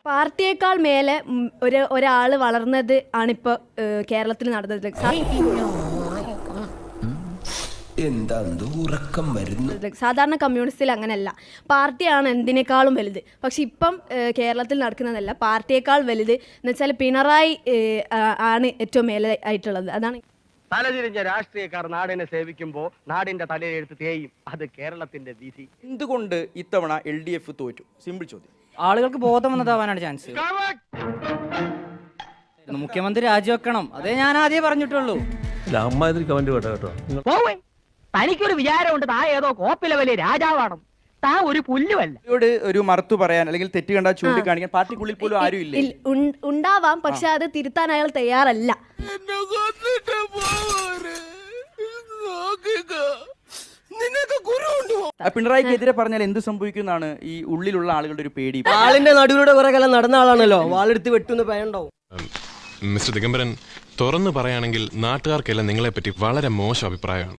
പാർട്ടിയേക്കാൾ മേലെ ഒരാൾ വളർന്നത് ആണിപ്പോൾ കേരളത്തിൽ നടന്നത്. ഉറക്കം വരുന്നു. സാധാരണ കമ്മ്യൂണിസ്റ്റിൽ അങ്ങനെയല്ല, പാർട്ടിയാണ് എന്തിനേക്കാളും വലുത്. പക്ഷെ ഇപ്പം കേരളത്തിൽ നടക്കുന്നതല്ല, പാർട്ടിയേക്കാൾ വലുത് എന്ന് വെച്ചാൽ പിണറായി ആണ് ഏറ്റവും മേലെ ആയിട്ടുള്ളത്. അതാണ് തലതിരിഞ്ഞ രാഷ്ട്രീയക്കാർ നാടിനെ സേവിക്കുമ്പോ നാടിന്റെ തലയെഴുത്ത് തേയും. അത് കേരളത്തിന്റെ വിധി. എന്തുകൊണ്ട് ഇത്തവണ LDF തോറ്റു? സിമ്പിൾ ചോദ്യം. ആളുകൾക്ക് ബോധം വന്നതാവാനാണ് ചാൻസ്. മുഖ്യമന്ത്രി രാജിവെക്കണം, അതേ ഞാൻ ആദ്യം പറഞ്ഞിട്ടുള്ളൂ. തനിക്കൊരു വിചാരമുണ്ട് താ ഏതോ കോപ്പിലെ വലിയ രാജാവാണ്, താ ഒരു പുല്ലുമല്ല. ഒരു മറുത്തു പറയാൻ അല്ലെങ്കിൽ തെറ്റ് കണ്ടാൽ ചൂണ്ടിക്കാണിക്കാൻ പാർട്ടിക്കുള്ളിൽ പോലും ആരും ഇല്ല. ഉണ്ടാവാം, പക്ഷെ അത് തിരുത്താൻ അയാൾ തയ്യാറല്ല. പിണറായിക്കെതിരെ പറഞ്ഞാൽ എന്ത് സംഭവിക്കുന്നതാണ് ഈ ഉള്ളിലുള്ള ആളുകളുടെ ഒരു പേടി. ആളിന്റെ നടുവിലൂടെ കുറെ കാലം നടന്ന ആളാണല്ലോ, വാളെടുത്ത് വെട്ടുന്ന ഭയണ്ടാവും. മിസ്റ്റർ ദിഗംബരൻ, തുറന്നു പറയുകയാണെങ്കിൽ നാട്ടുകാർക്കെല്ലാം നിങ്ങളെപ്പറ്റി വളരെ മോശം അഭിപ്രായമാണ്.